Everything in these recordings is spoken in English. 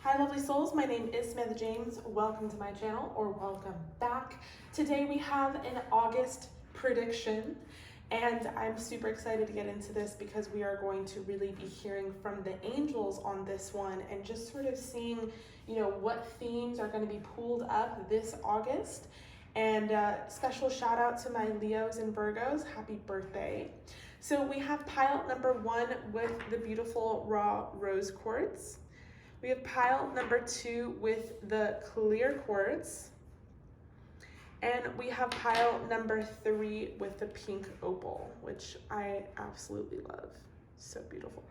Hi lovely souls, my name is Samantha James. Welcome to my channel, or welcome back. Today we have an August prediction, and I'm super excited to get into this because we are going to really be hearing from the angels on this one and just sort of seeing, what themes are going to be pulled up this August. And special shout out to my Leos and Virgos, happy birthday. So we have pile number 1 with the beautiful raw rose quartz. We have pile number 2 with the clear quartz. And we have pile number 3 with the pink opal, which I absolutely love. So beautiful.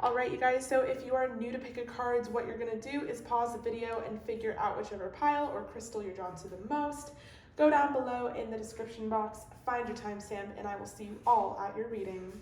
All right, you guys, so if you are new to Pick a Cards, what you're gonna do is pause the video and figure out whichever pile or crystal you're drawn to the most. Go down below in the description box, find your timestamp, and I will see you all at your reading.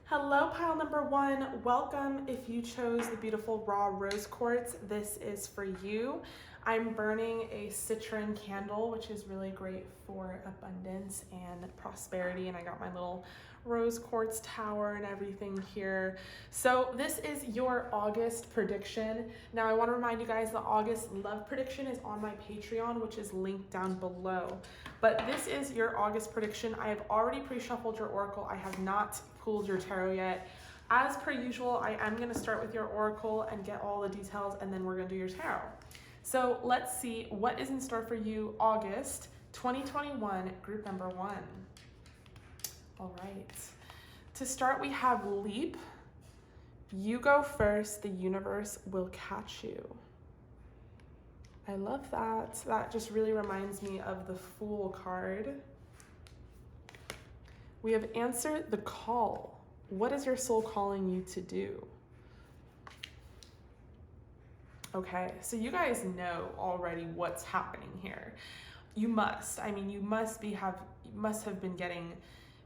Hello, pile number 1. Welcome. If you chose the beautiful raw rose quartz, this is for you. I'm burning a citron candle, which is really great for abundance and prosperity. And I got my little rose quartz tower and everything here. So this is your August prediction. Now I want to remind you guys the August love prediction is on my Patreon, which is linked down below. But this is your August prediction. I have already pre-shuffled your oracle. I have not pulled your tarot yet. As per usual, I am going to start with your oracle and get all the details, and then we're going to do your tarot. So let's see what is in store for you August 2021, group number 1. All right. To start, we have Leap. You go first, the universe will catch you. I love that. That just really reminds me of the Fool card. We have Answer the Call. What is your soul calling you to do? Okay, so you guys know already what's happening here. You must have been getting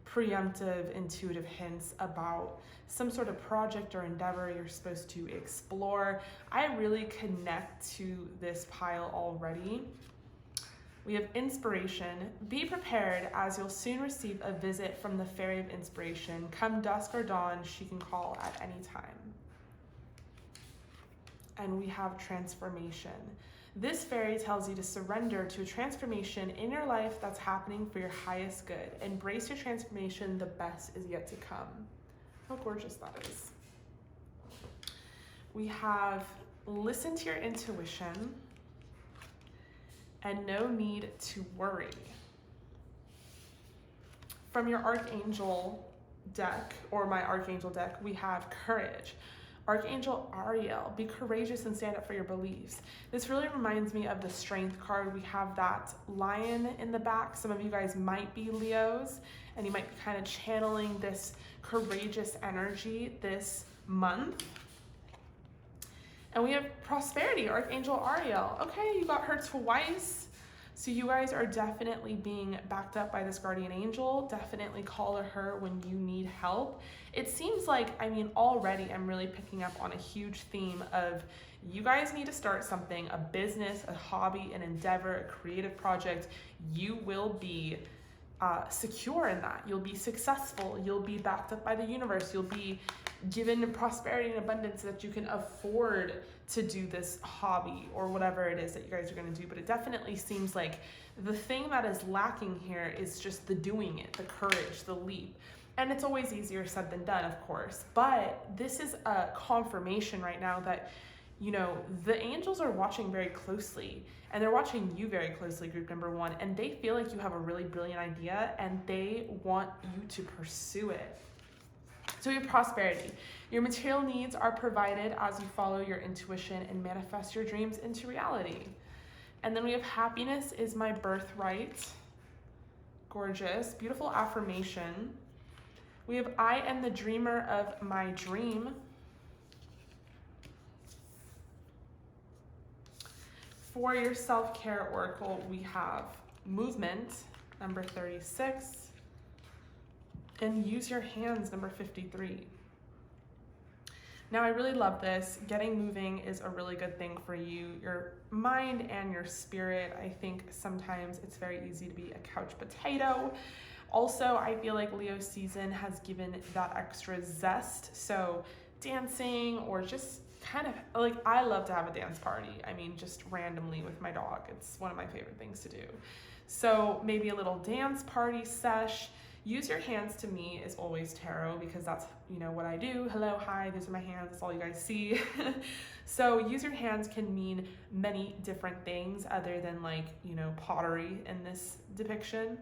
preemptive, intuitive hints about some sort of project or endeavor you're supposed to explore. I really connect to this pile already. We have Inspiration. Be prepared, as you'll soon receive a visit from the Fairy of Inspiration. Come dusk or dawn, she can call at any time. And we have Transformation. This fairy tells you to surrender to a transformation in your life that's happening for your highest good. Embrace your transformation, the best is yet to come. How gorgeous that is. We have Listen to your intuition and no need to worry. From your Archangel deck, or my Archangel deck, we have Courage. Archangel Ariel, be courageous and stand up for your beliefs. This really reminds me of the Strength card. We have that lion in the back. Some of you guys might be Leos, and you might be kind of channeling this courageous energy this month. And we have Prosperity, Archangel Ariel. Okay, you got her twice. So you guys are definitely being backed up by this guardian angel. Definitely call her when you need help. It seems like, already I'm really picking up on a huge theme of you guys need to start something, a business, a hobby, an endeavor, a creative project. You will be secure in that. You'll be successful. You'll be backed up by the universe. You'll be given prosperity and abundance so that you can afford to do this hobby or whatever it is that you guys are going to do. But it definitely seems like the thing that is lacking here is just the doing it, the courage, the leap. And it's always easier said than done, of course. But this is a confirmation right now that, the angels are watching very closely, and they're watching you very closely, group number 1, and they feel like you have a really brilliant idea and they want you to pursue it. So we have Prosperity. Your material needs are provided as you follow your intuition and manifest your dreams into reality. And then we have Happiness is my birthright. Gorgeous, beautiful affirmation. We have I am the dreamer of my dream. For your self-care oracle, we have Movement, number 36, and Use your hands, number 53. Now, I really love this. Getting moving is a really good thing for you, your mind and your spirit. I think sometimes it's very easy to be a couch potato. Also, I feel like Leo season has given that extra zest. So dancing or just kind of like, I love to have a dance party. I mean, just randomly with my dog. It's one of my favorite things to do. So maybe a little dance party sesh. Use your hands to me is always tarot, because that's, you know, what I do. Hello, hi, these are my hands. That's all you guys see. So use your hands can mean many different things other than, like, you know, pottery in this depiction.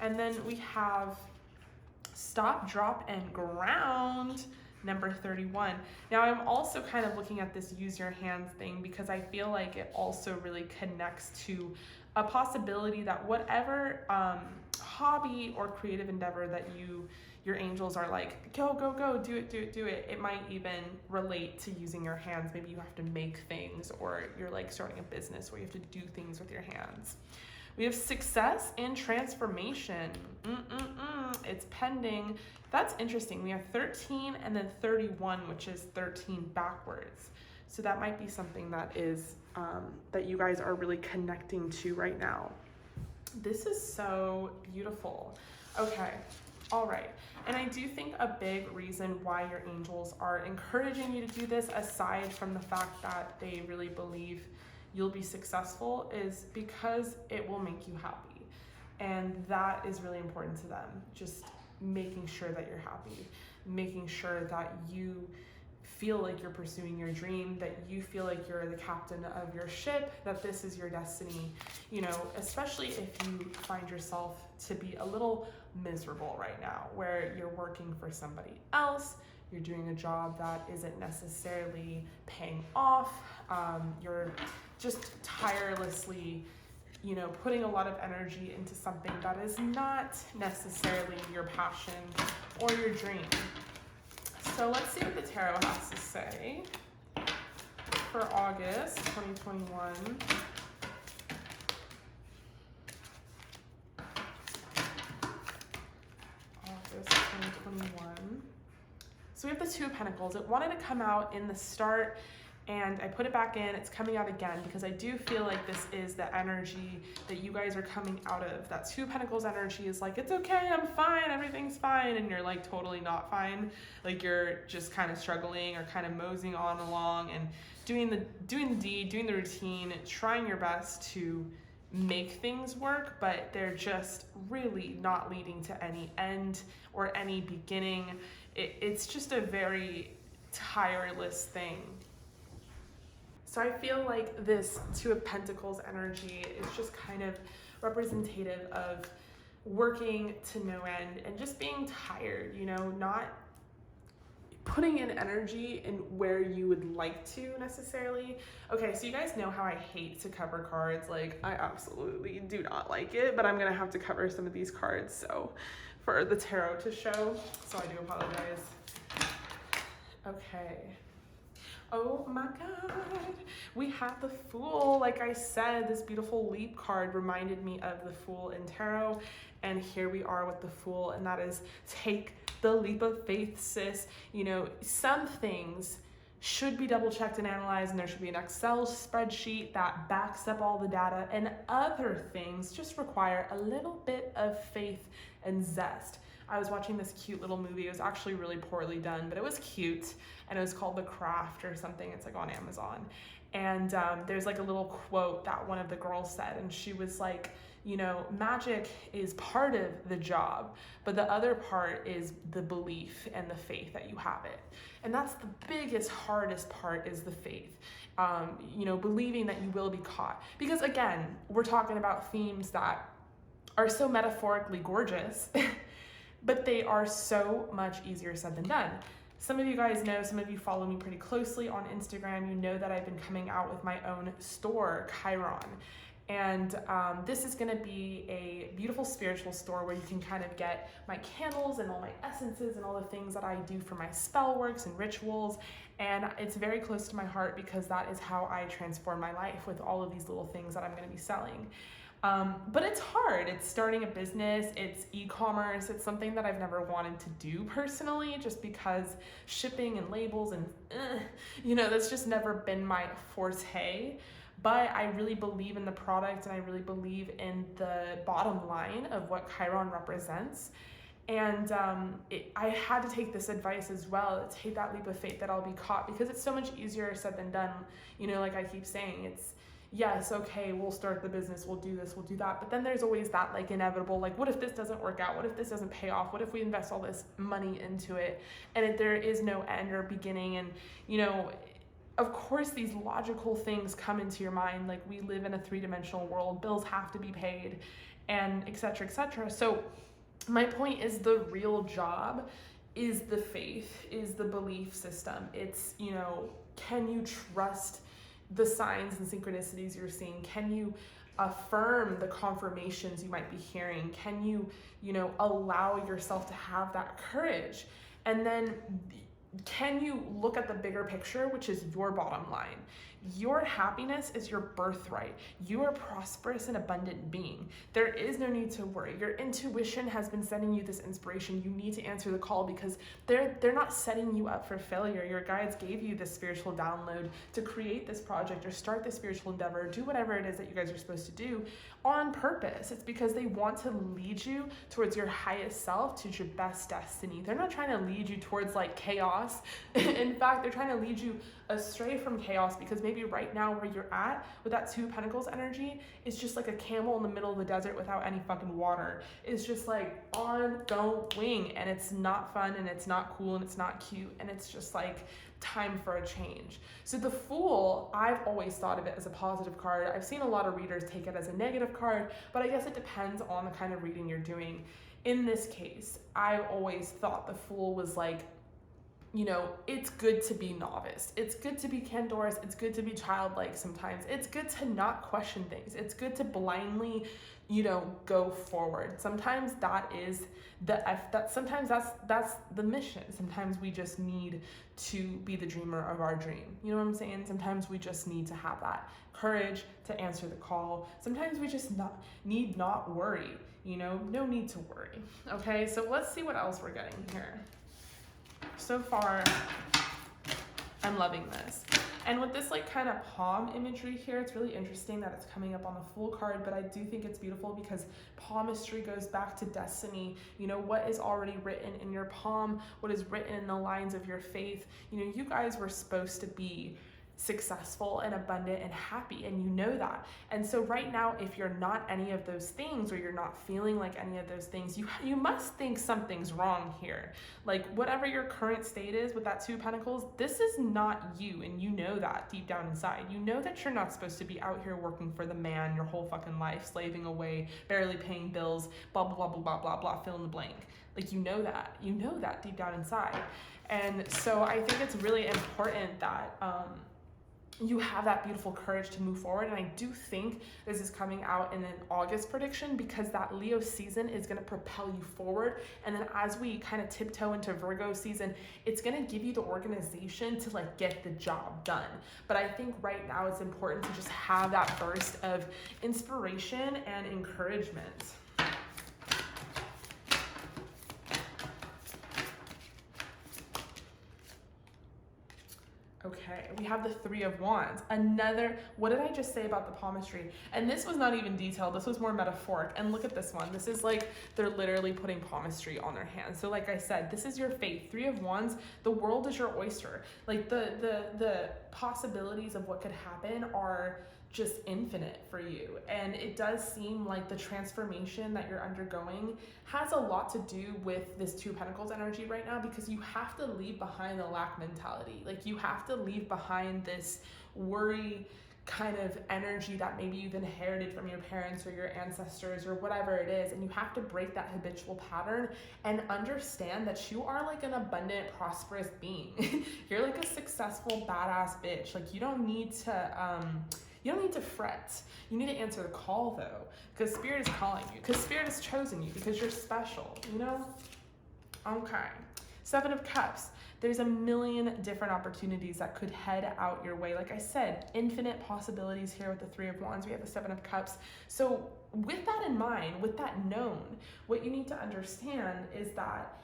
And then we have stop, drop, and ground, number 31. Now I'm also kind of looking at this use your hands thing because I feel like it also really connects to a possibility that whatever hobby or creative endeavor that your angels are like, go, go, go, do it, do it, do it. It might even relate to using your hands. Maybe you have to make things, or you're like starting a business where you have to do things with your hands. We have success and transformation. It's pending. That's interesting. We have 13 and then 31, which is 13 backwards. So that might be something that is that you guys are really connecting to right now. This is so beautiful. Okay, all right. And I do think a big reason why your angels are encouraging you to do this, aside from the fact that they really believe you'll be successful, is because it will make you happy. And that is really important to them. Just making sure that you're happy, making sure that you feel like you're pursuing your dream, that you feel like you're the captain of your ship, that this is your destiny, you know, especially if you find yourself to be a little miserable right now, where you're working for somebody else, you're doing a job that isn't necessarily paying off, you're just tirelessly, you know, putting a lot of energy into something that is not necessarily your passion or your dream. So let's see what the tarot has to say for August 2021. August 2021. So we have the Two of Pentacles. It wanted to come out in the start, and I put it back in. It's coming out again because I do feel like this is the energy that you guys are coming out of. That Two of Pentacles energy is like, it's okay, I'm fine, everything's fine, and you're like totally not fine. Like you're just kind of struggling or kind of moseying on along and doing the deed, doing the routine, trying your best to make things work, but they're just really not leading to any end or any beginning. It's just a very tireless thing. So I feel like this Two of Pentacles energy is just kind of representative of working to no end and just being tired, you know, not putting in energy in where you would like to necessarily. Okay, so you guys know how I hate to cover cards. Like, I absolutely do not like it, but I'm gonna have to cover some of these cards so for the tarot to show, so I do apologize. Okay. Oh my God, we have the Fool. Like I said, this beautiful leap card reminded me of the Fool in tarot, and here we are with the Fool, and that is take the leap of faith, sis. You know, some things should be double checked and analyzed, and there should be an Excel spreadsheet that backs up all the data, and other things just require a little bit of faith and zest. I was watching this cute little movie. It was actually really poorly done, but it was cute, and it was called The Craft or something. It's like on Amazon. And there's like a little quote that one of the girls said, and she was like, you know, magic is part of the job, but the other part is the belief and the faith that you have it. And that's the biggest, hardest part, is the faith. You know, believing that you will be caught. Because again, we're talking about themes that are so metaphorically gorgeous, but they are so much easier said than done. Some of you guys know, some of you follow me pretty closely on Instagram, you know that I've been coming out with my own store, Chiron. And this is gonna be a beautiful spiritual store where you can kind of get my candles and all my essences and all the things that I do for my spell works and rituals. And it's very close to my heart because that is how I transform my life, with all of these little things that I'm gonna be selling. But it's hard. It's starting a business, it's e-commerce, it's something that I've never wanted to do personally, just because shipping and labels and, you know, that's just never been my forte. But I really believe in the product, and I really believe in the bottom line of what Chiron represents. And I had to take this advice as well, to take that leap of faith that I'll be caught, because it's so much easier said than done. You know, like I keep saying, it's, yes, okay, we'll start the business, we'll do this, we'll do that. But then there's always that like inevitable, like, what if this doesn't work out? What if this doesn't pay off? What if we invest all this money into it and there is no end or beginning? And, you know, of course, these logical things come into your mind. Like, we live in a 3-dimensional world, bills have to be paid, and et cetera, et cetera. So my point is, the real job is the faith, is the belief system. It's, you know, can you trust the signs and synchronicities you're seeing? Can you affirm the confirmations you might be hearing? Can you, you know, allow yourself to have that courage? And then can you look at the bigger picture, which is your bottom line? Your happiness is your birthright. You are a prosperous and abundant being. There is no need to worry. Your intuition has been sending you this inspiration. You need to answer the call, because they're not setting you up for failure. Your guides gave you this spiritual download to create this project or start this spiritual endeavor, do whatever it is that you guys are supposed to do on purpose. It's because they want to lead you towards your highest self, to your best destiny. They're not trying to lead you towards like chaos. In fact, they're trying to lead you astray from chaos, because maybe right now where you're at with that 2 of Pentacles energy is just like a camel in the middle of the desert without any fucking water. It's just like ongoing, and it's not fun, and it's not cool, and it's not cute, and it's just like time for a change. So the Fool, I've always thought of it as a positive card. I've seen a lot of readers take it as a negative card, but I guess it depends on the kind of reading you're doing. In this case, I've always thought the Fool was like, you know, it's good to be novice. It's good to be candorous. It's good to be childlike sometimes. It's good to not question things. It's good to blindly, you know, go forward. Sometimes that is sometimes that's the mission. Sometimes we just need to be the dreamer of our dream. You know what I'm saying? Sometimes we just need to have that courage to answer the call. Sometimes we just need not worry, you know, no need to worry. Okay, so let's see what else we're getting here. So far, I'm loving this. And with this like kind of palm imagery here, it's really interesting that it's coming up on the Fool card, but I do think it's beautiful because palmistry goes back to destiny. You know, what is already written in your palm, what is written in the lines of your faith. You know, you guys were supposed to be successful and abundant and happy, and you know that. And so right now, if you're not any of those things, or you're not feeling like any of those things, you must think something's wrong here. Like, whatever your current state is with that 2 of Pentacles, this is not you, and you know that deep down inside. You know that you're not supposed to be out here working for the man your whole fucking life, slaving away, barely paying bills, blah blah blah blah blah blah blah, fill in the blank. Like, you know that deep down inside. And so I think it's really important that you have that beautiful courage to move forward. And I do think this is coming out in an August prediction, because that Leo season is going to propel you forward. And then as we kind of tiptoe into Virgo season, it's going to give you the organization to like get the job done. But I think right now it's important to just have that burst of inspiration and encouragement. Okay, we have the 3 of Wands. Another, what did I just say about the palmistry? And this was not even detailed, this was more metaphoric. And look at this one. This is like, they're literally putting palmistry on their hands. So like I said, this is your faith. 3 of Wands, the world is your oyster. Like the possibilities of what could happen are just infinite for you. And it does seem like the transformation that you're undergoing has a lot to do with this 2 of Pentacles energy right now, because you have to leave behind the lack mentality. Like, you have to leave behind this worry kind of energy that maybe you've inherited from your parents or your ancestors or whatever it is. And you have to break that habitual pattern and understand that you are like an abundant, prosperous being. You're like a successful, badass bitch. Like, you don't need to fret. You need to answer the call though, because Spirit is calling you, because Spirit has chosen you, because you're special, you know? Okay. 7 of Cups. There's a million different opportunities that could head out your way. Like I said, infinite possibilities here with the 3 of Wands. We have the 7 of Cups. So with that in mind, with that known, what you need to understand is that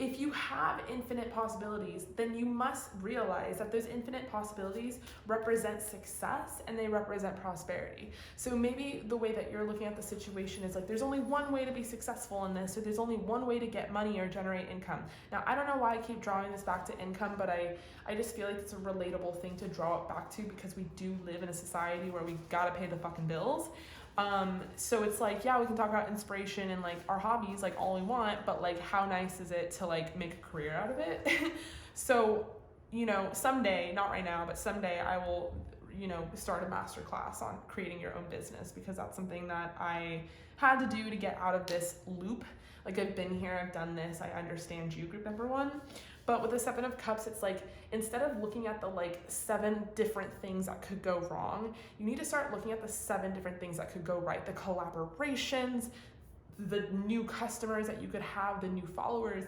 if you have infinite possibilities, then you must realize that those infinite possibilities represent success and they represent prosperity. So maybe the way that you're looking at the situation is like, there's only one way to be successful in this, or there's only one way to get money or generate income. Now, I don't know why I keep drawing this back to income, but I just feel like it's a relatable thing to draw it back to, because we do live in a society where we gotta pay the fucking bills. So it's like, yeah, we can talk about inspiration and like our hobbies, like all we want, but like how nice is it to like make a career out of it? So, you know, someday, not right now, but someday I will, you know, start a masterclass on creating your own business, because that's something that I had to do to get out of this loop. Like, I've been here, I've done this, I understand you, group number one. But with the Seven of Cups, it's like, instead of looking at the like 7 different things that could go wrong, you need to start looking at the 7 different things that could go right. The collaborations, the new customers that you could have, the new followers,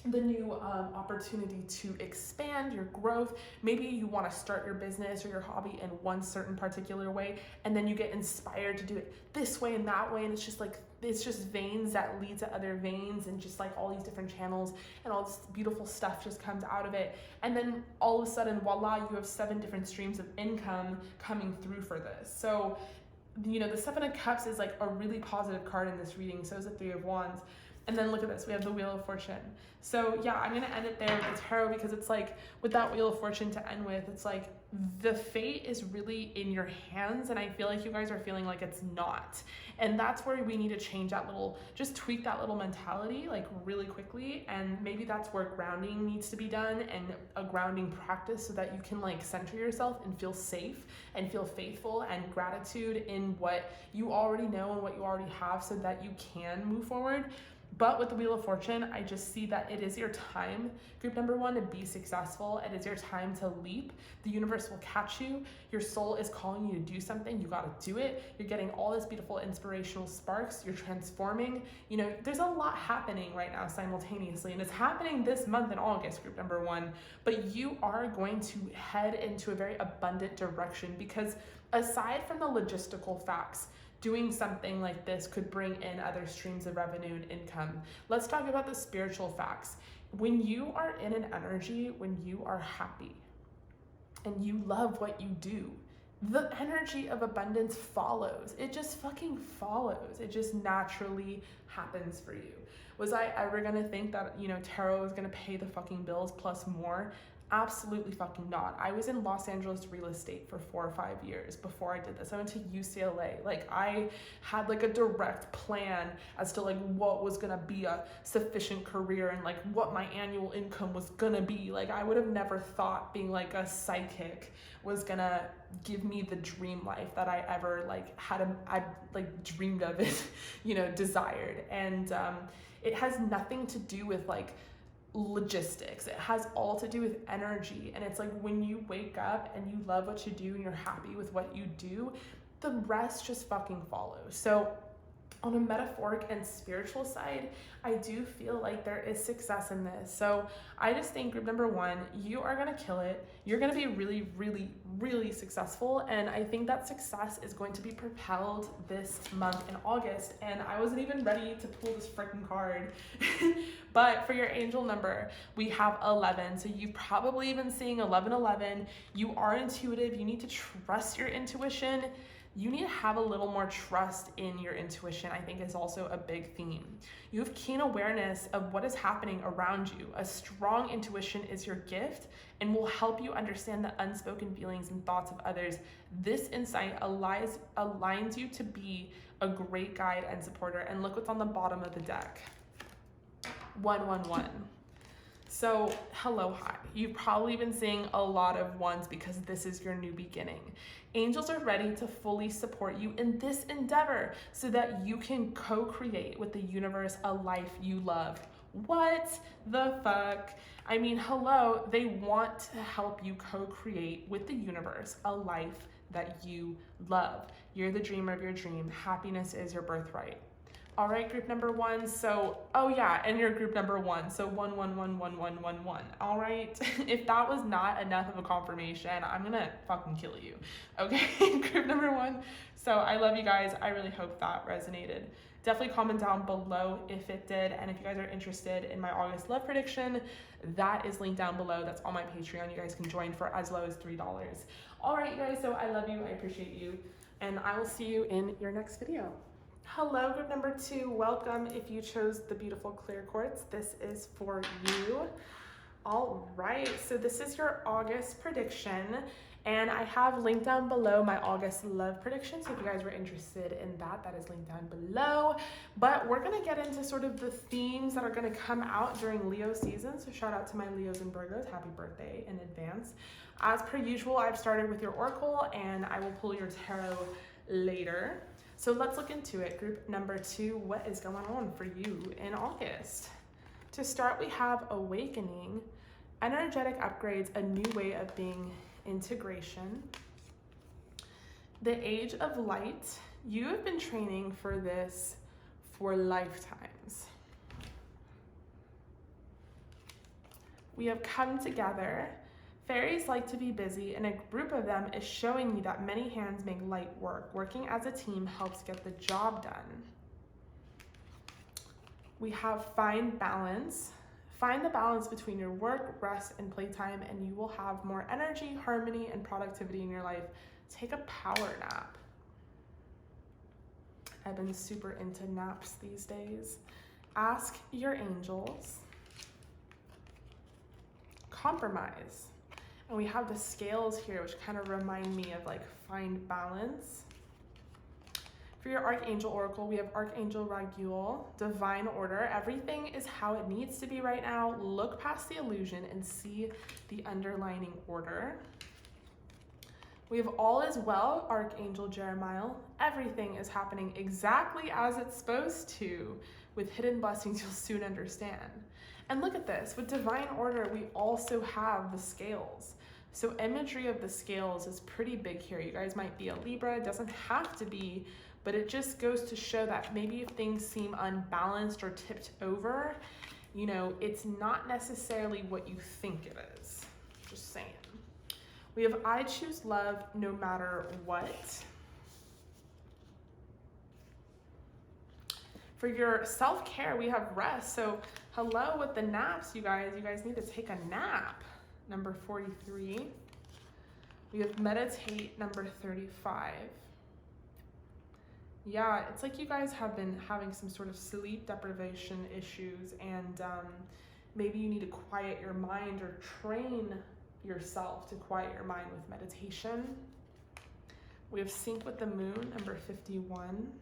the new opportunity to expand your growth. Maybe you want to start your business or your hobby in one certain particular way, and then you get inspired to do it this way and that way, and it's just like, it's just veins that lead to other veins, and just like all these different channels, and all this beautiful stuff just comes out of it. And then all of a sudden, voila, you have 7 different streams of income coming through for this. So, you know, the 7 of Cups is like a really positive card in this reading. So is the 3 of Wands. And then look at this, we have the Wheel of Fortune. So yeah, I'm gonna end it there with the tarot, because it's like, with that Wheel of Fortune to end with, it's like, the fate is really in your hands, and I feel like you guys are feeling like it's not. And that's where we need to change that little, just tweak that little mentality like really quickly. And maybe that's where grounding needs to be done, and a grounding practice, so that you can like center yourself and feel safe and feel faithful and gratitude in what you already know and what you already have, so that you can move forward. But with the Wheel of Fortune, I just see that it is your time, group number one, to be successful. It is your time to leap. The universe will catch you. Your soul is calling you to do something. You got to do it. You're getting all this beautiful inspirational sparks. You're transforming. You know, there's a lot happening right now simultaneously, and it's happening this month in August, group number one. But you are going to head into a very abundant direction, because aside from the logistical facts, doing something like this could bring in other streams of revenue and income. Let's talk about the spiritual facts. When you are in an energy, when you are happy and you love what you do, the energy of abundance follows. It just fucking follows. It just naturally happens for you. Was I ever gonna think that, you know, tarot was gonna pay the fucking bills plus more? Absolutely fucking not. I was in Los Angeles real estate for 4 or 5 years before I did this. I went to UCLA. Like, I had like a direct plan as to like what was gonna be a sufficient career, and like what my annual income was gonna be. Like, I would have never thought being like a psychic was gonna give me the dream life that I ever like I like dreamed of it, you know, desired. And it has nothing to do with like logistics. It has all to do with energy. And it's like, when you wake up and you love what you do and you're happy with what you do, the rest just fucking follows. So on a metaphoric and spiritual side, I do feel like there is success in this. So I just think, group number one, you are gonna kill it. You're gonna be really, really, really successful. And I think that success is going to be propelled this month in August. And I wasn't even ready to pull this freaking card. But for your angel number, we have 11. So you've probably been seeing 1111. You are intuitive. You need to trust your intuition. You need to have a little more trust in your intuition, I think, is also a big theme. You have keen awareness of what is happening around you. A strong intuition is your gift and will help you understand the unspoken feelings and thoughts of others. This insight aligns you to be a great guide and supporter. And look what's on the bottom of the deck. 111. So, hello, hi. You've probably been seeing a lot of ones because this is your new beginning. Angels are ready to fully support you in this endeavor so that you can co-create with the universe a life you love. What the fuck? I mean, hello, they want to help you co-create with the universe a life that you love. You're the dreamer of your dream. Happiness is your birthright. All right, group number 1. So, oh yeah, and you're group number 1. So 1, 1, 1, 1, 1, 1, 1. All right. If that was not enough of a confirmation, I'm gonna fucking kill you. Okay, group number 1. So I love you guys. I really hope that resonated. Definitely comment down below if it did. And if you guys are interested in my August love prediction, that is linked down below. That's on my Patreon. You guys can join for as low as $3. All right, you guys. So I love you. I appreciate you. And I will see you in your next video. Hello, group number 2. Welcome. If you chose the beautiful clear quartz, this is for you. All right, so this is your August prediction, and I have linked down below my August love prediction. So if you guys were interested in that, that is linked down below. But we're gonna get into sort of the themes that are gonna come out during Leo season. So shout out to my Leos and Virgos. Happy birthday in advance. As per usual, I've started with your oracle, and I will pull your tarot later. So let's look into it. Group number 2, what is going on for you in August? To start, we have awakening, energetic upgrades, a new way of being, integration. The age of light, you have been training for this for lifetimes. We have come together. Fairies like to be busy, and a group of them is showing you that many hands make light work. Working as a team helps get the job done. We have find balance. Find the balance between your work, rest, and playtime, and you will have more energy, harmony, and productivity in your life. Take a power nap. I've been super into naps these days. Ask your angels. Compromise. And we have the scales here, which kind of remind me of like find balance. For your Archangel Oracle, we have Archangel Raguel, Divine Order. Everything is how it needs to be right now. Look past the illusion and see the underlining order. We have All Is Well, Archangel Jeremiah. Everything is happening exactly as it's supposed to. With hidden blessings, you'll soon understand. And look at this, with Divine Order, we also have the scales. So imagery of the scales is pretty big here. You guys might be a Libra, it doesn't have to be, but it just goes to show that maybe if things seem unbalanced or tipped over, you know, it's not necessarily what you think it is. Just saying. We have I choose love no matter what. For your self-care, we have rest. So hello with the naps, you guys. You guys need to take a nap. Number 43. We have meditate, number 35. Yeah, it's like you guys have been having some sort of sleep deprivation issues, and maybe you need to quiet your mind or train yourself to quiet your mind with meditation. We have sync with the moon, number 51.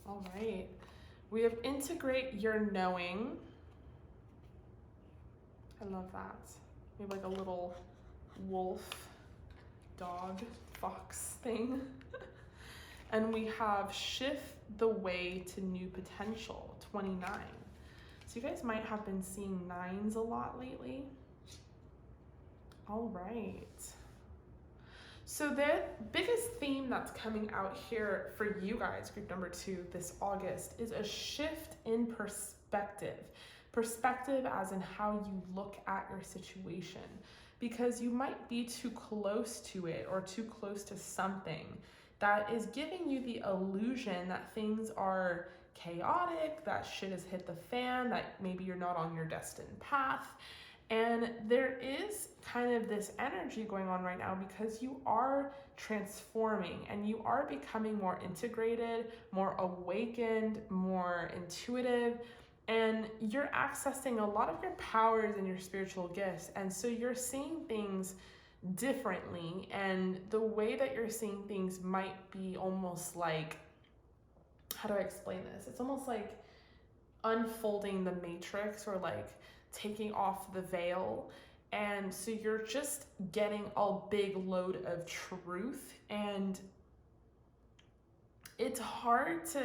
All right, we have integrate your knowing. I love that. We have like a little wolf, dog, fox thing. And we have shift the way to new potential, 29. So you guys might have been seeing 9s a lot lately. All right. So the biggest theme that's coming out here for you guys, group number 2, this August, is a shift in perspective. Perspective as in how you look at your situation, because you might be too close to it or too close to something that is giving you the illusion that things are chaotic, that shit has hit the fan, that maybe you're not on your destined path. And there is kind of this energy going on right now because you are transforming and you are becoming more integrated, more awakened, more intuitive, and you're accessing a lot of your powers and your spiritual gifts. And so you're seeing things differently, and the way that you're seeing things might be almost like, how do I explain this? It's almost like unfolding the matrix, or like taking off the veil. And so you're just getting a big load of truth, and it's hard to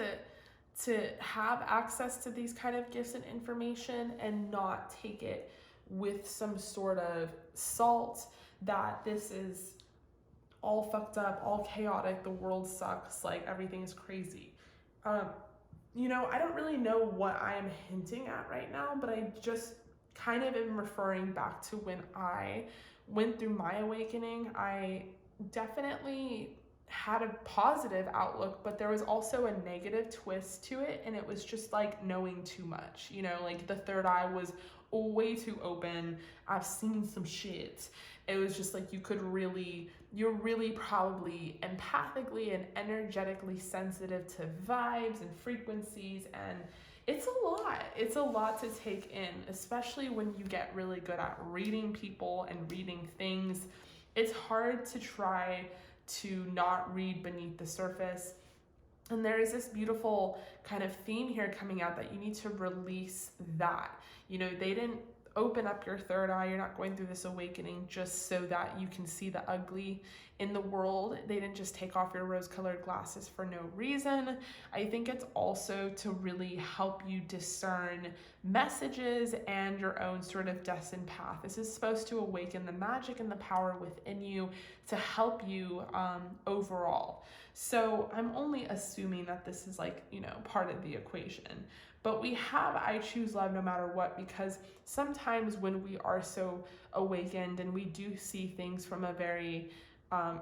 have access to these kind of gifts and information and not take it with some sort of salt that this is all fucked up, all chaotic, the world sucks, like everything is crazy. You know, I don't really know what I am hinting at right now, but I just kind of am referring back to when I went through my awakening. I definitely had a positive outlook, but there was also a negative twist to it, and it was just like knowing too much. You know, like the third eye was way too open. I've seen some shit. It was just like you're really probably empathically and energetically sensitive to vibes and frequencies, and it's a lot to take in, especially when you get really good at reading people and reading things. It's hard to try to not read beneath the surface. And there is this beautiful kind of theme here coming out that you need to release that. You know, they didn't open up your third eye. You're not going through this awakening just so that you can see the ugly in the world. They didn't just take off your rose-colored glasses for no reason. I think it's also to really help you discern messages and your own sort of destined path. This is supposed to awaken the magic and the power within you to help you overall. So I'm only assuming that this is like, you know, part of the equation. But we have I choose love no matter what, because sometimes when we are so awakened and we do see things from a very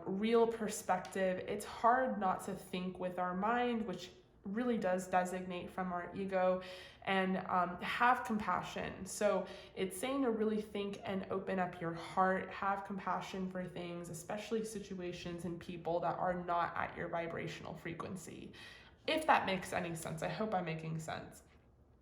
real perspective, it's hard not to think with our mind, which really does designate from our ego, and have compassion. So it's saying to really think and open up your heart, have compassion for things, especially situations and people that are not at your vibrational frequency. If that makes any sense, I hope I'm making sense.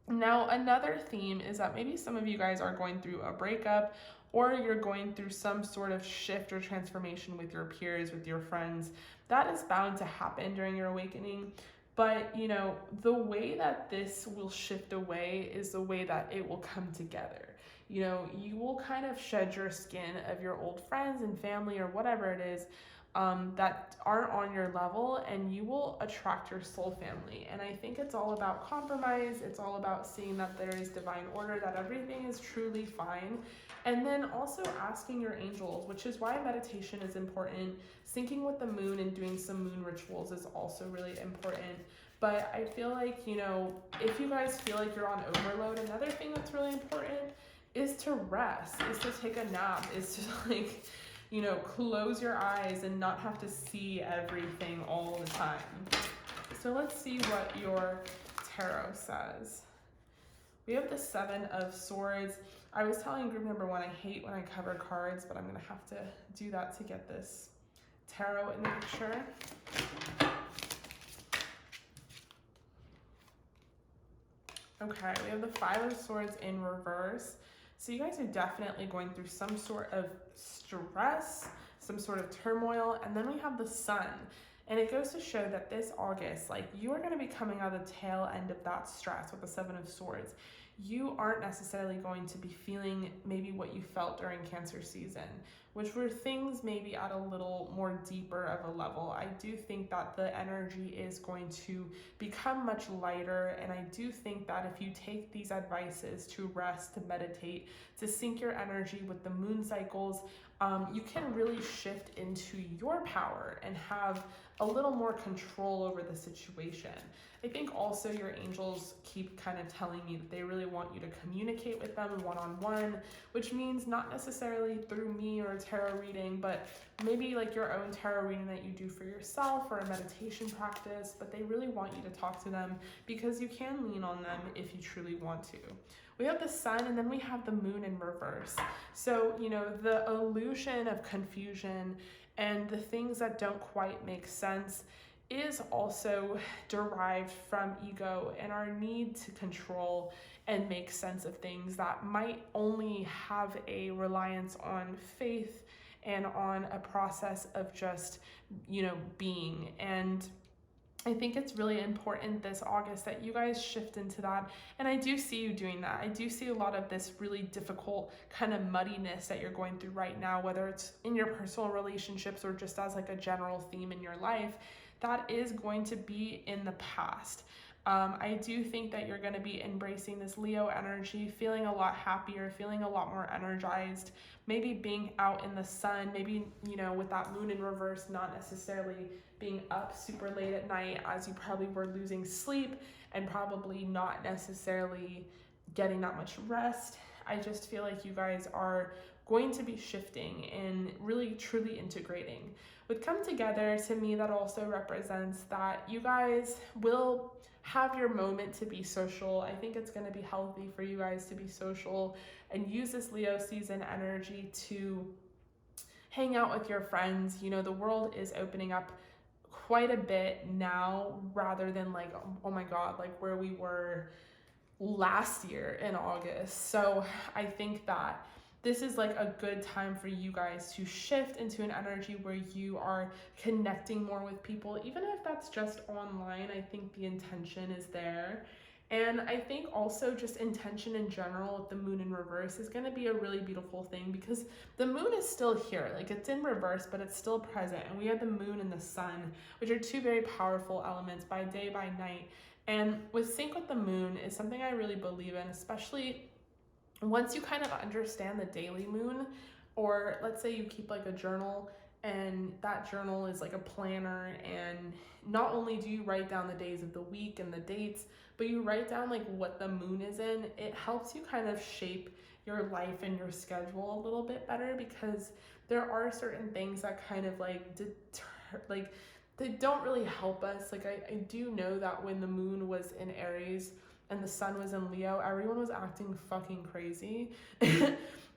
Now, another theme is that maybe some of you guys are going through a breakup, or you're going through some sort of shift or transformation with your peers, with your friends. That is bound to happen during your awakening. But, you know, the way that this will shift away is the way that it will come together. You know, you will kind of shed your skin of your old friends and family or whatever it is that aren't on your level, and you will attract your soul family. And I think it's all about compromise. It's all about seeing that there is divine order, that everything is truly fine. And then also asking your angels, which is why meditation is important. Syncing with the moon and doing some moon rituals is also really important. But I feel like, you know, if you guys feel like you're on overload, another thing that's really important is to rest, is to take a nap, is to like, you know, close your eyes and not have to see everything all the time. So let's see what your tarot says. We have the 7 of Swords. I was telling group number 1, I hate when I cover cards, but I'm gonna have to do that to get this tarot in the picture. Okay, we have the 5 of Swords in reverse. So you guys are definitely going through some sort of stress, some sort of turmoil, and then we have the Sun. And it goes to show that this August, like, you are going to be coming out of the tail end of that stress with the 7 of Swords. You aren't necessarily going to be feeling maybe what you felt during Cancer season, which were things maybe at a little more deeper of a level. I do think that the energy is going to become much lighter, and I do think that if you take these advices to rest, to meditate, to sync your energy with the moon cycles, you can really shift into your power and have a little more control over the situation. I think also your angels keep kind of telling you that they really want you to communicate with them one-on-one, which means not necessarily through me or a tarot reading, but maybe like your own tarot reading that you do for yourself or a meditation practice, but they really want you to talk to them because you can lean on them if you truly want to. We have the Sun, and then we have the Moon in reverse. So, you know, the illusion of confusion and the things that don't quite make sense is also derived from ego and our need to control and make sense of things that might only have a reliance on faith and on a process of just, you know, being. And I think it's really important this August that you guys shift into that. And I do see you doing that. I do see a lot of this really difficult kind of muddiness that you're going through right now, whether it's in your personal relationships or just as like a general theme in your life, that is going to be in the past. I do think that you're going to be embracing this Leo energy, feeling a lot happier, feeling a lot more energized, maybe being out in the sun, maybe, you know, with that moon in reverse, not necessarily being up super late at night as you probably were losing sleep and probably not necessarily getting that much rest. I just feel like you guys are going to be shifting and really truly integrating. With come together, to me, that also represents that you guys will have your moment to be social. I think it's going to be healthy for you guys to be social and use this Leo season energy to hang out with your friends. You know, the world is opening up quite a bit now, rather than like, oh my God, like where we were last year in August. So I think that this is like a good time for you guys to shift into an energy where you are connecting more with people, even if that's just online. I think the intention is there. And I think also just intention in general with the moon in reverse is going to be a really beautiful thing, because the moon is still here. Like, it's in reverse, but it's still present. And we have the moon and the sun, which are two very powerful elements by day, by night. And with sync with the moon is something I really believe in, especially once you kind of understand the daily moon, or let's say you keep like a journal, and that journal is like a planner, and not only do you write down the days of the week and the dates, but you write down like what the moon is in. It helps you kind of shape your life and your schedule a little bit better, because there are certain things that kind of like they don't really help us. Like I do know that when the moon was in Aries and the sun was in Leo, everyone was acting fucking crazy.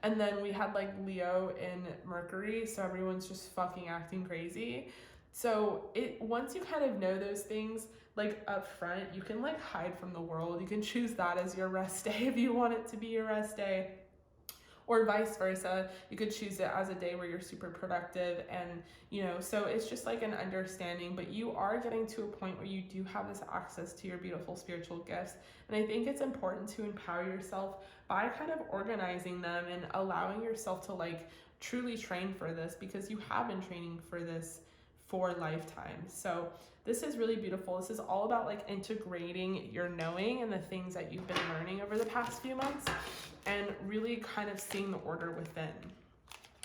And then we had like Leo in Mercury, so everyone's just fucking acting crazy. So once you kind of know those things like up front, you can like hide from the world. You can choose that as your rest day if you want it to be your rest day, or vice versa. You could choose it as a day where you're super productive, and you know, so it's just like an understanding. But you are getting to a point where you do have this access to your beautiful spiritual gifts, and I think it's important to empower yourself by kind of organizing them and allowing yourself to like truly train for this, because you have been training for this for lifetimes. So this is really beautiful. This is all about like integrating your knowing and the things that you've been learning over the past few months, and really kind of seeing the order within.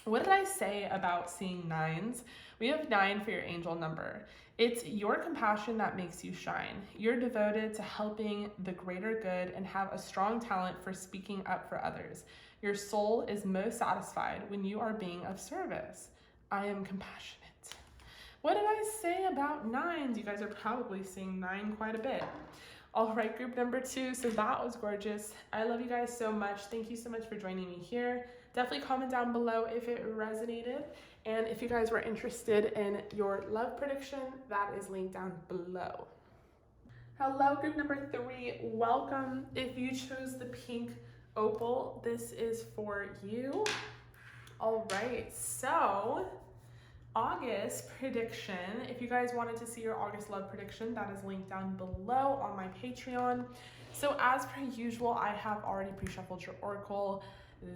What did I say about seeing nines? We have 9 for your angel number. It's your compassion that makes you shine. You're devoted to helping the greater good and have a strong talent for speaking up for others. Your soul is most satisfied when you are being of service. I am compassionate. What did I say about 9s? You guys are probably seeing 9 quite a bit. All right, group number 2. So that was gorgeous. I love you guys so much. Thank you so much for joining me here. Definitely comment down below if it resonated. And if you guys were interested in your love prediction, that is linked down below. Hello, group number 3. Welcome. If you chose the pink opal, this is for you. All right, so August prediction. If you guys wanted to see your August love prediction, that is linked down below on my Patreon. So as per usual, I have already pre-shuffled your oracle.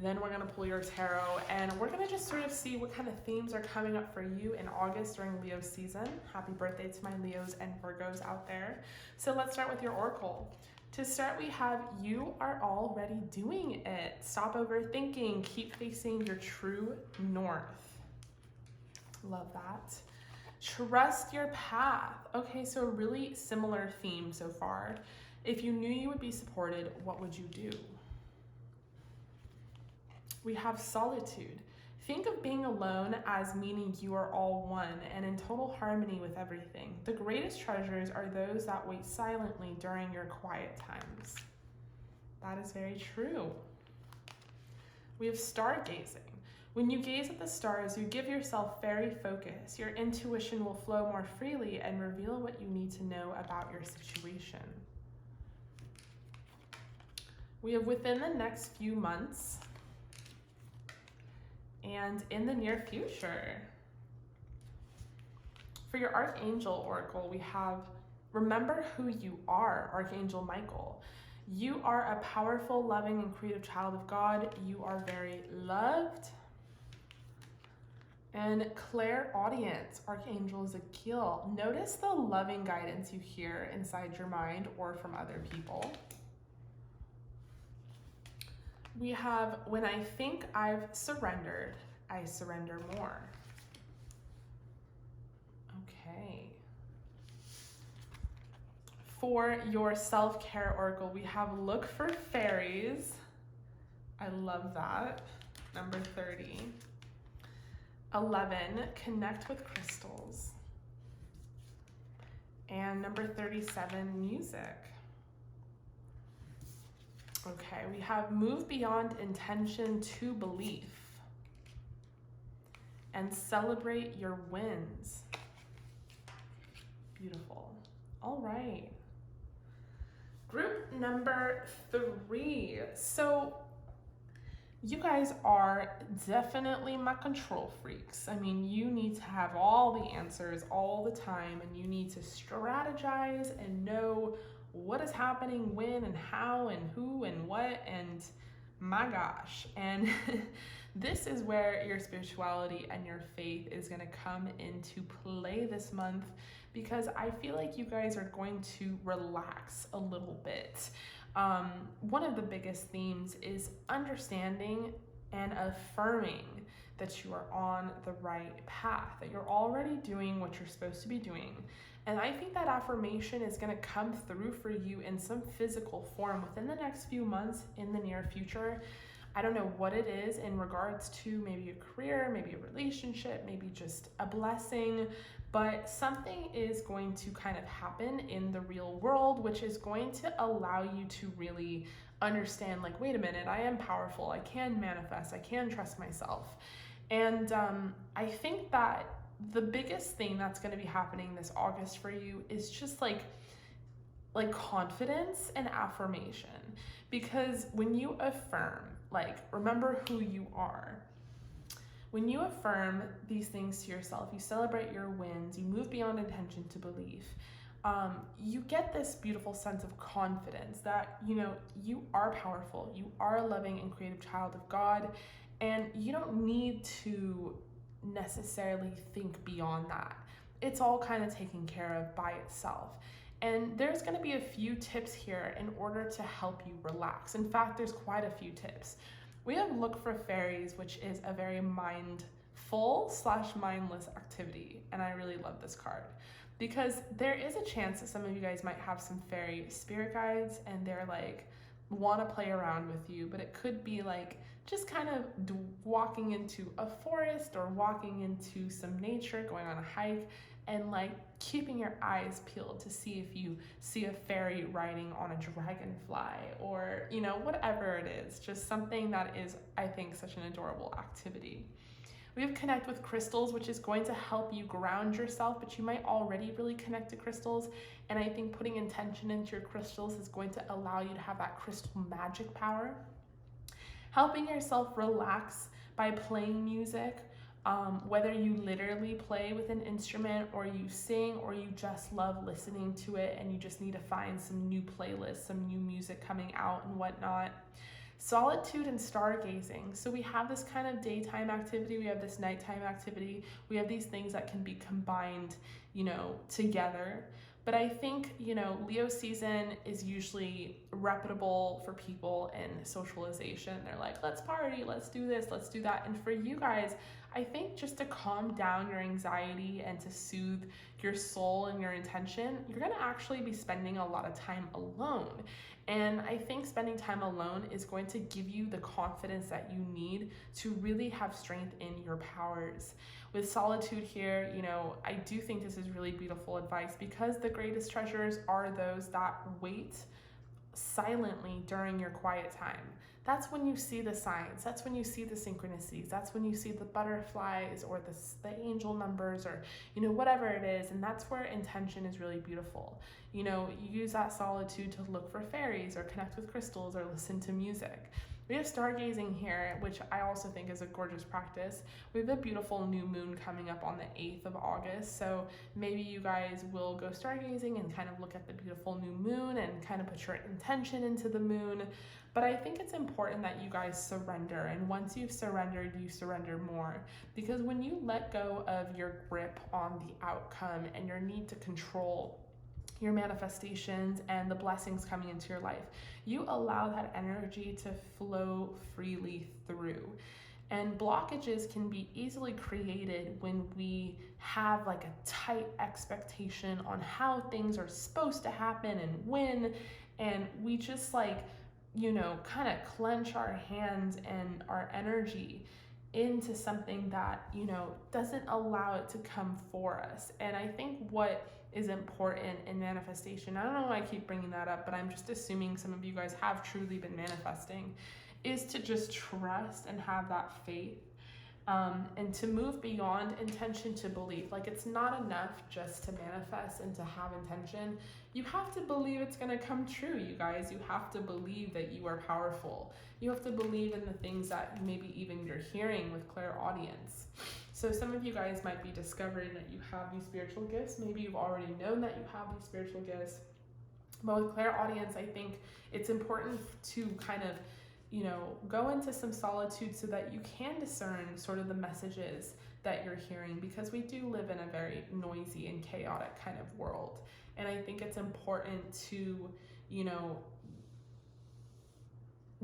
Then we're gonna pull your tarot, and we're gonna just sort of see what kind of themes are coming up for you in August during Leo season. Happy birthday to my Leos and Virgos out there. So let's start with your oracle. To start, we have you are already doing it. Stop overthinking, keep facing your true north. Love that. Trust your path. Okay, so a really similar theme so far. If you knew you would be supported, what would you do? We have solitude. Think of being alone as meaning you are all one and in total harmony with everything. The greatest treasures are those that wait silently during your quiet times. That is very true. We have stargazing. When you gaze at the stars, you give yourself fairy focus. Your intuition will flow more freely and reveal what you need to know about your situation. We have within the next few months and in the near future. For your Archangel Oracle, we have remember who you are, Archangel Michael. You are a powerful, loving, and creative child of God. You are very loved. And clairaudience, Archangel Ezekiel. Notice the loving guidance you hear inside your mind or from other people. We have, when I think I've surrendered, I surrender more. Okay. For your self-care oracle, we have look for fairies. I love that. Number 30. 11, connect with crystals. And number 37, music. Okay, we have move beyond intention to belief. And celebrate your wins. Beautiful. All right. Group number 3. So you guys are definitely my control freaks. I mean, you need to have all the answers all the time, and you need to strategize and know what is happening, when and how and who and what, and my gosh. And this is where your spirituality and your faith is going to come into play this month, because I feel like you guys are going to relax a little bit. One of the biggest themes is understanding and affirming that you are on the right path, that you're already doing what you're supposed to be doing. And I think that affirmation is going to come through for you in some physical form within the next few months, in the near future. I don't know what it is in regards to maybe a career, maybe a relationship, maybe just a blessing, but something is going to kind of happen in the real world, which is going to allow you to really understand, like, wait a minute, I am powerful, I can manifest, I can trust myself. And I think that the biggest thing that's going to be happening this August for you is just like confidence and affirmation. Because when you affirm, like, remember who you are. When you affirm these things to yourself, you celebrate your wins, you move beyond intention to belief, you get this beautiful sense of confidence that, you know, you are powerful, you are a loving and creative child of God, and you don't need to necessarily think beyond that. It's all kind of taken care of by itself. And there's going to be a few tips here in order to help you relax. In fact, there's quite a few tips. We have look for fairies, which is a very mindful/mindless activity. And I really love this card because there is a chance that some of you guys might have some fairy spirit guides and they're like, want to play around with you, but it could be like just kind of walking into a forest or walking into some nature, going on a hike, and like keeping your eyes peeled to see if you see a fairy riding on a dragonfly, or, you know, whatever it is, just something that is, I think, such an adorable activity. We have connect with crystals, which is going to help you ground yourself, but you might already really connect to crystals. And I think putting intention into your crystals is going to allow you to have that crystal magic power. Helping yourself relax by playing music, whether you literally play with an instrument or you sing or you just love listening to it and you just need to find some new playlists, some new music coming out and whatnot. Solitude and stargazing. So we have this kind of daytime activity, we have this nighttime activity, we have these things that can be combined, you know, together. But I think, you know, Leo season is usually reputable for people in socialization. They're like, let's party, let's do this, let's do that. And for you guys, I think just to calm down your anxiety and to soothe your soul and your intention, you're gonna actually be spending a lot of time alone. And I think spending time alone is going to give you the confidence that you need to really have strength in your powers. With solitude here, you know, I do think this is really beautiful advice, because the greatest treasures are those that wait silently during your quiet time. That's when you see the signs, that's when you see the synchronicities, that's when you see the butterflies or the angel numbers, or, you know, whatever it is. And that's where intention is really beautiful. You know, you use that solitude to look for fairies or connect with crystals or listen to music. We have stargazing here, which I also think is a gorgeous practice. We have a beautiful new moon coming up on the 8th of August, so maybe you guys will go stargazing and kind of look at the beautiful new moon and kind of put your intention into the moon. But I think it's important that you guys surrender, and once you've surrendered, you surrender more. Because when you let go of your grip on the outcome and your need to control your manifestations and the blessings coming into your life, you allow that energy to flow freely through. And blockages can be easily created when we have like a tight expectation on how things are supposed to happen and when, and we just like, you know, kind of clench our hands and our energy into something that, you know, doesn't allow it to come for us. And I think what is important in manifestation, I don't know why I keep bringing that up, but I'm just assuming some of you guys have truly been manifesting, is to just trust and have that faith, and to move beyond intention to belief. Like, it's not enough just to manifest and to have intention. You have to believe it's going to come true, you guys. You have to believe that you are powerful. You have to believe in the things that maybe even you're hearing with clairaudience. So some of you guys might be discovering that you have these spiritual gifts. Maybe you've already known that you have these spiritual gifts. But with clairaudience, I think it's important to kind of, you know, go into some solitude so that you can discern sort of the messages that you're hearing, because we do live in a very noisy and chaotic kind of world. And I think it's important to, you know,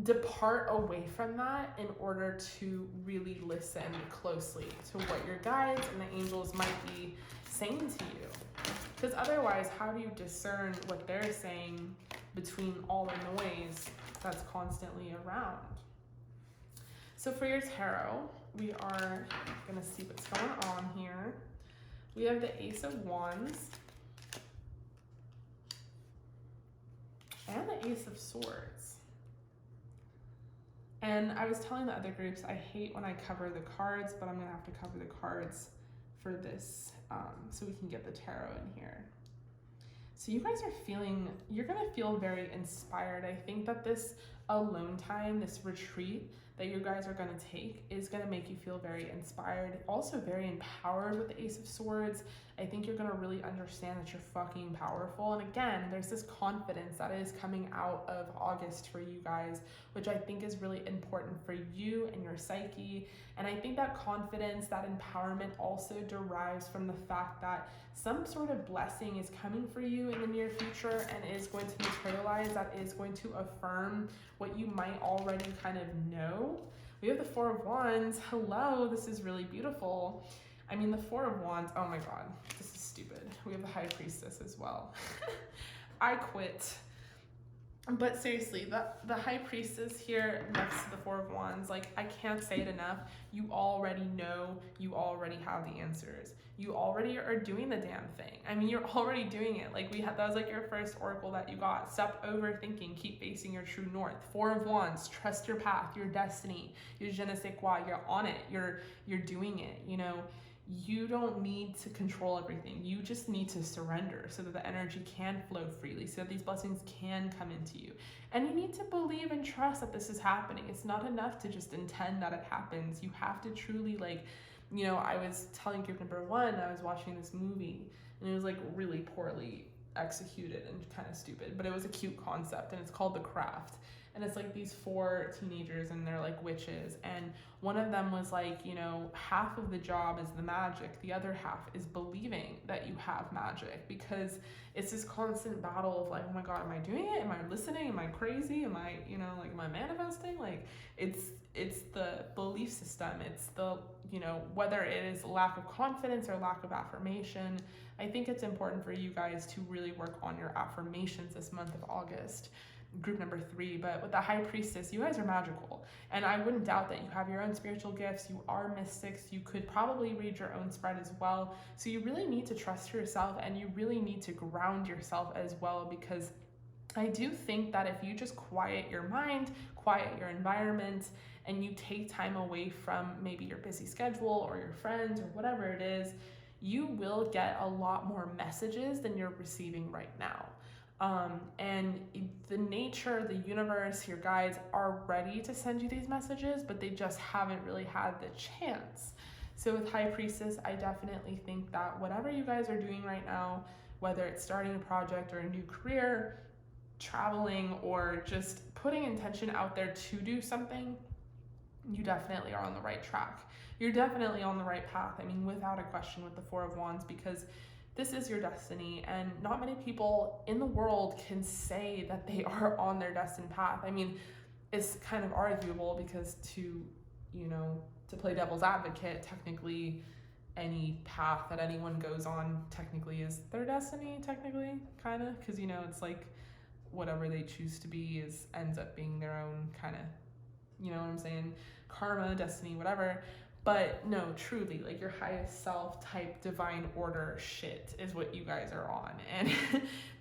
depart away from that in order to really listen closely to what your guides and the angels might be saying to you. Because otherwise, how do you discern what they're saying between all the noise that's constantly around? So for your tarot, we are going to see what's going on here. We have the Ace of Wands and the Ace of Swords. And I was telling the other groups, I hate when I cover the cards, but I'm going to have to cover the cards for this so we can get the tarot in here. So you guys are feeling, you're going to feel very inspired. I think that this alone time, this retreat that you guys are going to take is going to make you feel very inspired, also very empowered with the Ace of Swords. I think you're going to really understand that you're fucking powerful. And again, there's this confidence that is coming out of August for you guys, which I think is really important for you and your psyche. And I think that confidence, that empowerment also derives from the fact that some sort of blessing is coming for you in the near future and is going to materialize, that is going to affirm what you might already kind of know. We have the Four of Wands. Hello, this is really beautiful. I mean, the Four of Wands, oh my God, this is stupid. We have the High Priestess as well. I quit. But seriously, the High Priestess here next to the Four of Wands, like, I can't say it enough. You already know, you already have the answers. You already are doing the damn thing. I mean, you're already doing it. Like, that was like your first oracle that you got. Stop overthinking, keep facing your true north. Four of Wands, trust your path, your destiny, your je ne sais quoi, you're on it, you're doing it, you know. You don't need to control everything. You just need to surrender so that the energy can flow freely, so that these blessings can come into you. And you need to believe and trust that this is happening. It's not enough to just intend that it happens. You have to truly, like, you know, I was telling group number one, I was watching this movie and it was like really poorly executed and kind of stupid, but it was a cute concept, and it's called The Craft. And it's like these four teenagers and they're like witches, and one of them was like, you know, half of the job is the magic, the other half is believing that you have magic, because it's this constant battle of like, oh my God, am I doing it? Am I listening? Am I crazy? Am I, you know, like, am I manifesting? Like, it's the belief system. It's the, you know, whether it is lack of confidence or lack of affirmation. I think it's important for you guys to really work on your affirmations this month of August. Group number 3, but with the High Priestess, you guys are magical, and I wouldn't doubt that you have your own spiritual gifts. You are mystics. You could probably read your own spread as well, so you really need to trust yourself, and you really need to ground yourself as well, because I do think that if you just quiet your mind, quiet your environment, and you take time away from maybe your busy schedule or your friends or whatever it is, you will get a lot more messages than you're receiving right now. And the nature, the universe, your guides are ready to send you these messages, but they just haven't really had the chance. So with High Priestess, I definitely think that whatever you guys are doing right now, whether it's starting a project or a new career, traveling, or just putting intention out there to do something, you definitely are on the right track. You're definitely on the right path. I mean, without a question, with the Four of Wands, because this is your destiny, and not many people in the world can say that they are on their destined path. I mean, it's kind of arguable because to play devil's advocate, technically any path that anyone goes on technically is their destiny, technically, kind of, because it's like whatever they choose to be ends up being their own kind of, you know what I'm saying, karma, destiny, whatever. But no, truly, like your highest self type divine order shit is what you guys are on, and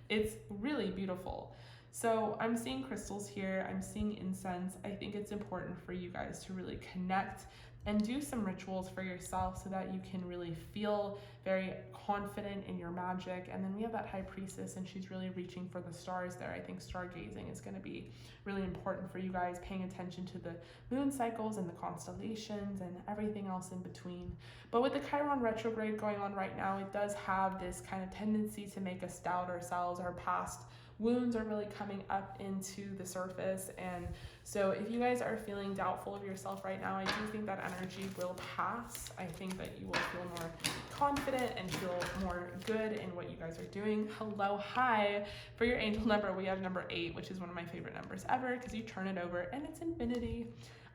it's really beautiful. So I'm seeing crystals here, I'm seeing incense. I think it's important for you guys to really connect and do some rituals for yourself so that you can really feel very confident in your magic. And then we have that High Priestess, and she's really reaching for the stars there. I think stargazing is going to be really important for you guys, paying attention to the moon cycles and the constellations and everything else in between. But with the Chiron retrograde going on right now, it does have this kind of tendency to make us doubt ourselves. Our past wounds are really coming up into the surface, and so if you guys are feeling doubtful of yourself right now, I do think that energy will pass. I think that you will feel more confident and feel more good in what you guys are doing. Hello, hi. For your angel number, we have number 8, which is one of my favorite numbers ever because you turn it over and it's infinity.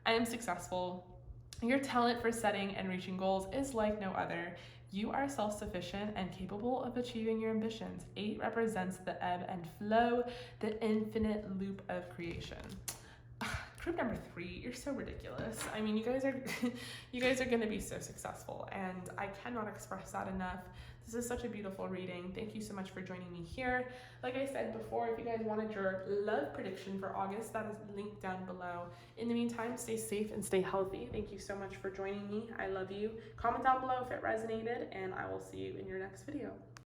I am successful. Your talent for setting and reaching goals is like no other. You are self-sufficient and capable of achieving your ambitions. 8 represents the ebb and flow, the infinite loop of creation. Group number 3, you're so ridiculous. I mean, you guys are going to be so successful, and I cannot express that enough. This is such a beautiful reading. Thank you so much for joining me here. Like I said before, if you guys wanted your love prediction for August, that is linked down below. In the meantime, stay safe and stay healthy. Thank you so much for joining me. I love you. Comment down below if it resonated, and I will see you in your next video.